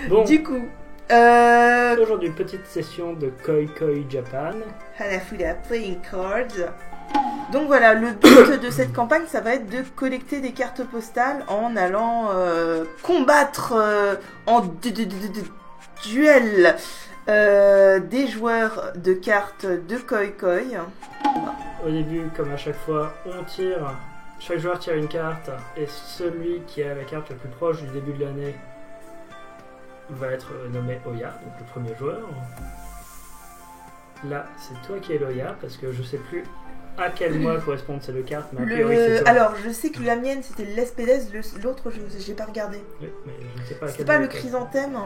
Bon, Du coup, aujourd'hui, petite session de Koi Koi Japan. Hanafuda Playing Cards. Donc voilà, le but de cette campagne, ça va être de collecter des cartes postales en allant combattre en duel des joueurs de cartes de Koi Koi. Au début, comme à chaque fois, on tire. Chaque joueur tire une carte et celui qui a la carte la plus proche du début de l'année va être nommé Oya, donc le premier joueur. Là, c'est toi qui es l'Oya parce que je sais plus à quel mois correspondent ces deux cartes, mais a priori c'est toi. Alors, je sais que la mienne c'était l'Espédès, l'autre j'ai pas regardé. Oui, mais je ne sais pas à quel C'est pas mois le chrysanthème.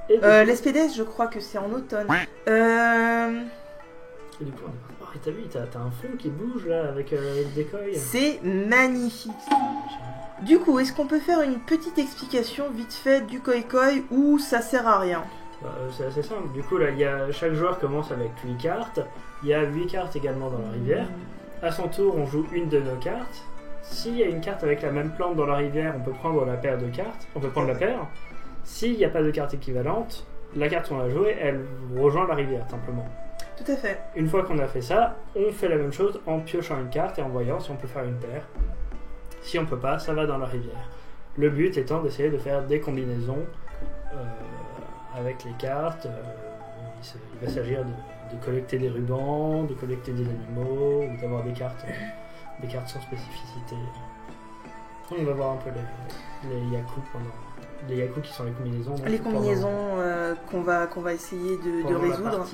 Et L'Espédès, je crois que c'est en automne. Et du coup, et t'as vu, t'as un fond qui bouge là avec le décoil. C'est magnifique. Du coup, est-ce qu'on peut faire une petite explication vite fait du Koi Koi ou ça sert à rien? C'est assez simple. Du coup, là, chaque joueur commence avec 8 cartes. Il y a 8 cartes également dans la rivière. À son tour, on joue une de nos cartes. S'il y a une carte avec la même plante dans la rivière, on peut prendre la paire de cartes. On peut prendre la paire. S'il n'y a pas de carte équivalente, la carte qu'on a jouée, elle rejoint la rivière, simplement. Tout à fait. Une fois qu'on a fait ça, on fait la même chose en piochant une carte et en voyant si on peut faire une paire. Si on peut pas, ça va dans la rivière. Le but étant d'essayer de faire des combinaisons avec les cartes. Il va s'agir de collecter des rubans, de collecter des animaux, ou d'avoir des cartes sans spécificité. On va voir un peu les yaku les yaku qui sont les combinaisons. Donc, les combinaisons qu'on va essayer de résoudre.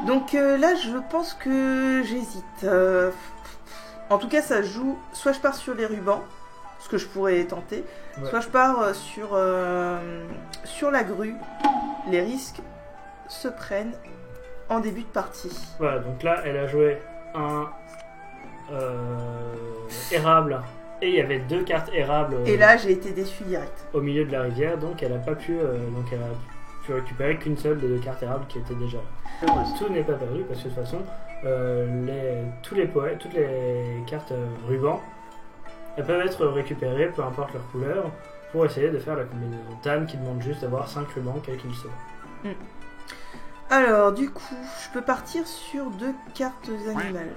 Donc là, je pense que j'hésite. En tout cas, ça joue. Soit je pars sur les rubans, ce que je pourrais tenter, soit je pars sur la grue. Les risques se prennent en début de partie. Voilà, donc là, elle a joué un érable. Et il y avait 2 cartes érables. Et là, j'ai été déçu direct. Au milieu de la rivière, donc elle a pas pu, récupérer qu'une seule des 2 cartes érables qui étaient déjà là. Tout n'est pas perdu parce que de toute façon, toutes les cartes rubans, elles peuvent être récupérées, peu importe leur couleur, pour essayer de faire la combinaison Tan qui demande juste d'avoir 5 rubans, quels qu'ils soient. Alors, du coup, je peux partir sur 2 cartes animales.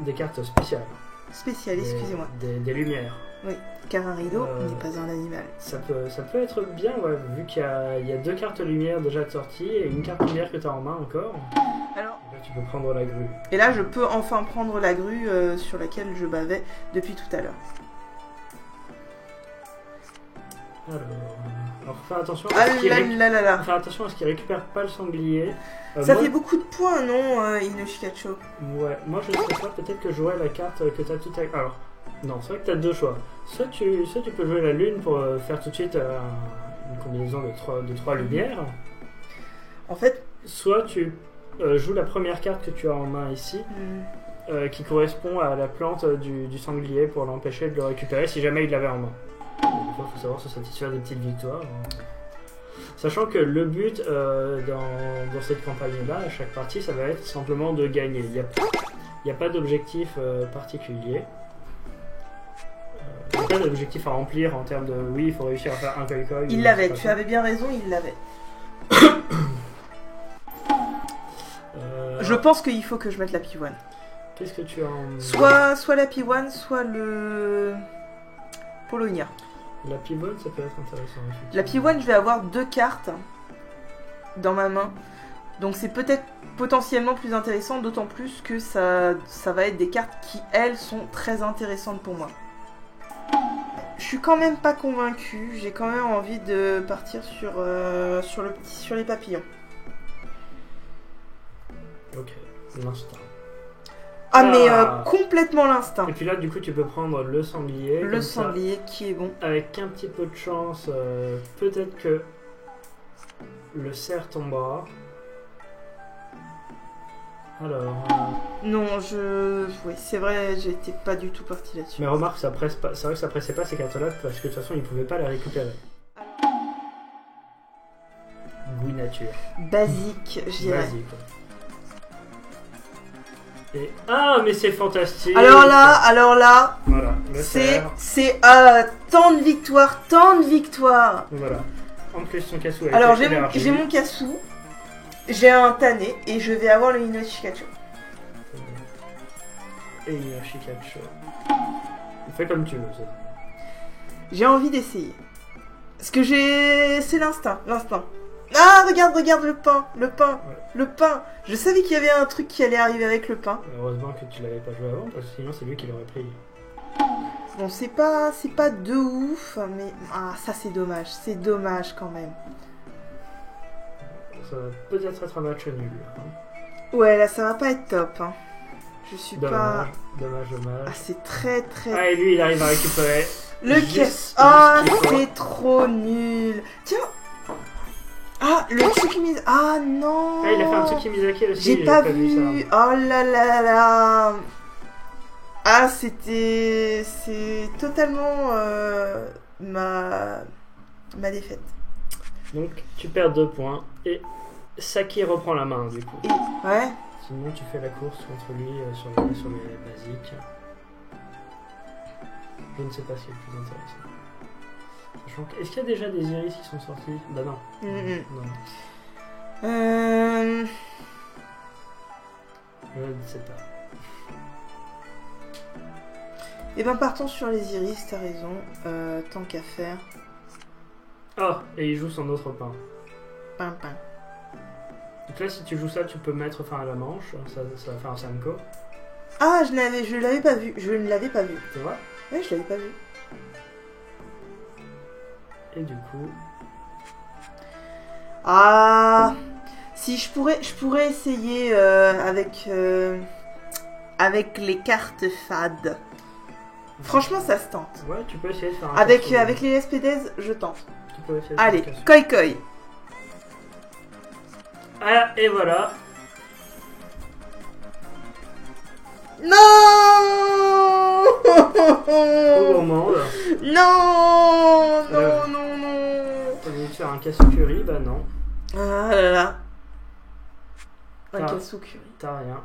Des cartes spéciales. Spéciales, excusez-moi. Des lumières. Oui, car un rideau n'est pas un animal. Ça peut être bien, ouais, vu qu'il y a 2 cartes lumière déjà de sortie et une carte lumière que tu as en main encore. Alors, là, tu peux prendre la grue. Et là, je peux enfin prendre la grue sur laquelle je bavais depuis tout à l'heure. Alors fais attention à ce qu'il récupère pas le sanglier. Ça fait beaucoup de points, non, Inoshikacho? Ouais, moi je sais pas, peut-être que j'aurais la carte que tu as tout à... Alors, non, c'est vrai que tu as 2 choix. Soit tu peux jouer la lune pour faire tout de suite une combinaison de 3 lumières. En fait... Soit tu joues la première carte que tu as en main ici, qui correspond à la plante du sanglier pour l'empêcher de le récupérer si jamais il l'avait en main. Il faut savoir se satisfaire des petites victoires. Sachant que le but dans cette campagne-là, à chaque partie, ça va être simplement de gagner. Il n'y a pas d'objectif particulier. Il n'y a pas d'objectif à remplir en termes de oui, il faut réussir à faire un Koi Koi. Il l'avait, tu avais bien raison, il l'avait. Je pense qu'il faut que je mette la pivoine. Qu'est-ce que tu as en... Soit la pivoine, soit le Polonia. La pivoine, ça peut être intéressant. La pivoine, je vais avoir 2 cartes dans ma main. Donc c'est peut-être potentiellement plus intéressant, d'autant plus que ça va être des cartes qui, elles, sont très intéressantes pour moi. Je suis quand même pas convaincue. J'ai quand même envie de partir sur les papillons. Ok, l'instinct. Ah mais complètement l'instinct. Et puis là, du coup, tu peux prendre le sanglier. Le sanglier qui est bon. Avec un petit peu de chance, peut-être que le cerf tombera. Alors... Non, oui, c'est vrai, j'étais pas du tout partie là-dessus. Mais remarque, ça presse pas. C'est vrai que ça pressait pas ces cartes-là parce que de toute façon, ils pouvaient pas les récupérer. Goût nature. Basique, je dirais. Basique. Et... Ah, mais c'est fantastique. Alors là, voilà, c'est tant de victoires, Voilà. En plus, ton cassou a Alors, été j'ai élargi. mon cassou, j'ai un tanné et je vais avoir le Inoue Shikacho. Et une Shikacho. Fais comme tu veux, ça. J'ai envie d'essayer. Parce que c'est l'instinct. Ah, regarde le pain. Ouais. Le pain. Je savais qu'il y avait un truc qui allait arriver avec le pain. Heureusement que tu l'avais pas joué avant, parce que sinon c'est lui qui l'aurait pris. Bon, c'est pas de ouf, mais ah, ça c'est dommage quand même. Ça va peut-être être un match nul. Hein. Ouais, là ça va pas être top. Hein. Je suis pas. Dommage. Ah, c'est très. Ah, et lui il arrive à récupérer. Le caisse. Ah, c'est trop nul. Tiens. Ah, le Tsukimiz. Ah non. Ah, il a fait un Tsukimizaki aussi. J'ai pas vu. ça. Oh là là là. Ah, c'est totalement ma défaite. Donc tu perds 2 points et Saki reprend la main du coup. Et, ouais. Sinon tu fais la course contre lui sur les basiques. Je ne sais pas ce qui est le plus intéressant. Est-ce qu'il y a déjà des iris qui sont sortis? Bah non. Non. Je ne sais pas. Et ben partons sur les iris, t'as raison. Tant qu'à faire. Oh, et il joue son autre pain. Pain. Donc là, si tu joues ça, tu peux mettre fin à la manche. Ça va faire un Samko. Ah, je l'avais pas vu. Je ne l'avais pas vu. Tu vois? Ouais, je l'avais pas vu. Et du coup... Ah, si je pourrais essayer avec les cartes fades. Franchement, ça se tente. Ouais, tu peux essayer de faire un Avec casse-cou. les SPDs, je tente. Tu peux essayer de Allez, faire un casse-cou. koi. Ah, et voilà. Non. Trop gourmande. Non. T'as voulu te faire un cassoucuri? Bah non. Ah là là. Un Ah. cassoucuri. T'as rien.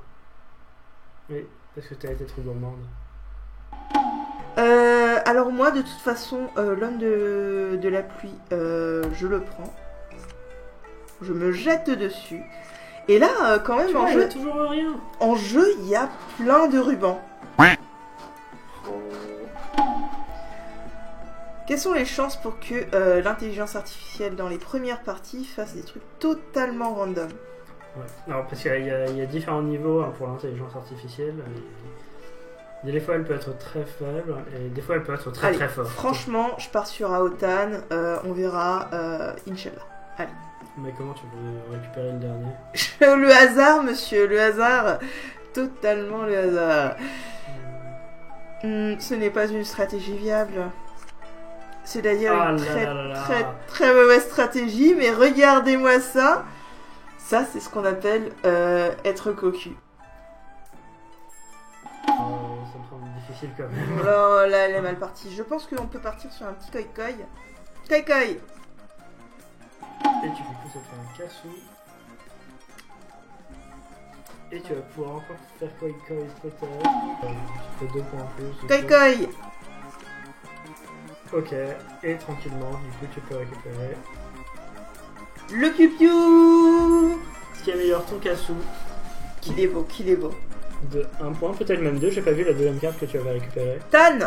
Oui, parce que t'as été trop gourmande. Alors moi, de toute façon, l'homme de la pluie, je le prends. Je me jette dessus. Et là, quand même, Il y a toujours rien. en jeu, il y a plein de rubans. Quelles sont les chances pour que l'intelligence artificielle dans les premières parties fasse des trucs totalement random? Ouais. Non, parce qu'il y a différents niveaux hein, pour l'intelligence artificielle. Et des fois, elle peut être très faible et des fois, elle peut être très Allez, très forte. Franchement, je pars sur Aotan. On verra, Inch'Allah. Allez. Mais comment tu veux récupérer le dernier? Le hasard, monsieur, le hasard. Totalement le hasard. Ce n'est pas une stratégie viable. C'est-à-dire une très mauvaise stratégie, mais regardez-moi ça. Ça, c'est ce qu'on appelle être cocu. Ça me semble difficile quand même. Oh là, elle est mal partie. Je pense qu'on peut partir sur un petit koi. Koi. Et tu du coup ça te fait un cassou. Et tu vas pouvoir encore faire koi peut-être. Tu fais 2 points en plus. Koi. Ok, et tranquillement, du coup tu peux récupérer. Le piou-piou. Ce qui améliore ton cassou Qu'il est beau. de 1 point, peut-être même 2. J'ai pas vu la deuxième carte que tu avais récupérée. Tan.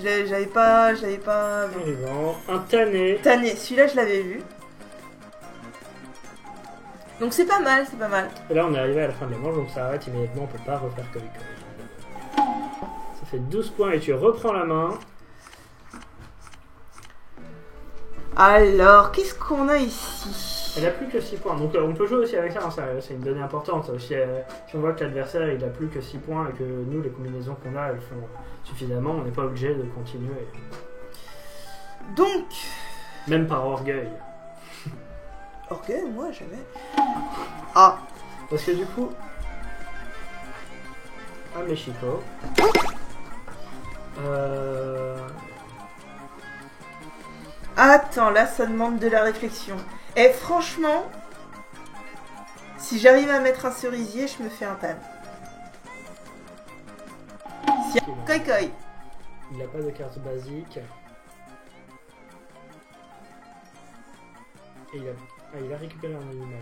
J'avais pas vu. Un ruban, un tanné. Tanné, celui-là je l'avais vu. Donc c'est pas mal. Et là on est arrivé à la fin de la manche, donc ça arrête immédiatement, on peut pas refaire koi. Ça fait 12 points et tu reprends la main. Alors, qu'est-ce qu'on a ici? Elle a plus que 6 points, donc on peut jouer aussi avec ça, hein, c'est une donnée importante. Si on voit que l'adversaire il a plus que 6 points et que nous les combinaisons qu'on a elles font suffisamment, on n'est pas obligé de continuer. Donc... Même par orgueil. Orgueil, moi jamais. Ah. Parce que du coup... Un Mexico. Attends, là ça demande de la réflexion. Et franchement, si j'arrive à mettre un cerisier, je me fais un tan. Si... Il n'a pas de carte basique. Et il a récupéré un animal.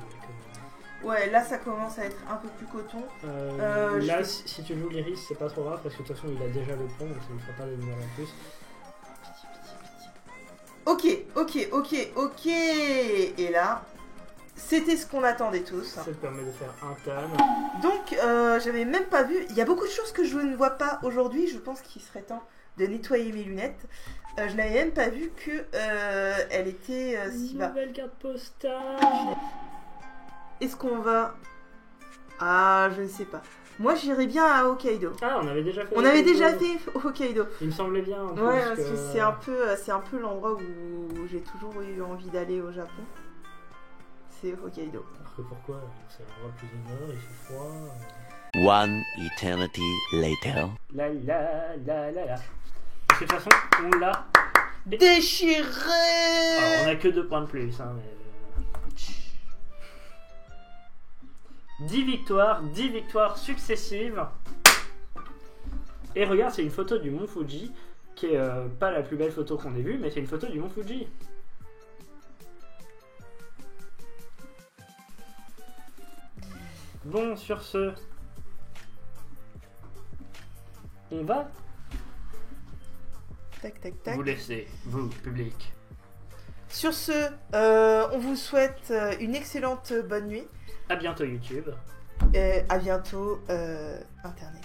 Ouais, là ça commence à être un peu plus coton. Là, si tu joues l'Iris, c'est pas trop grave parce que de toute façon il a déjà le pont, donc ça ne fera pas d'animal en plus. Ok. Et là, c'était ce qu'on attendait tous. Ça te permet de faire un tan. Donc, j'avais même pas vu. Il y a beaucoup de choses que je ne vois pas aujourd'hui. Je pense qu'il serait temps de nettoyer mes lunettes. Je n'avais même pas vu que elle était si bas. Nouvelle carte postale. Est-ce qu'on va... Ah, je ne sais pas. Moi, j'irais bien à Hokkaido. Ah, on avait déjà fait. On avait déjà fait Hokkaido. Il me semblait bien. Ouais, parce que c'est un peu l'endroit où j'ai toujours eu envie d'aller au Japon. C'est Hokkaido. Alors que pourquoi? C'est l'endroit le plus au nord, il fait froid. One eternity later. La. De toute façon, on l'a déchiré. Alors, on a que 2 points de plus, hein, mais... 10 victoires successives. Et regarde, c'est une photo du mont Fuji, qui est pas la plus belle photo qu'on ait vue, mais c'est une photo du mont Fuji. Bon, sur ce, on va tac. vous laisser, vous, public. Sur ce, on vous souhaite une excellente bonne nuit. À bientôt YouTube. À bientôt Internet.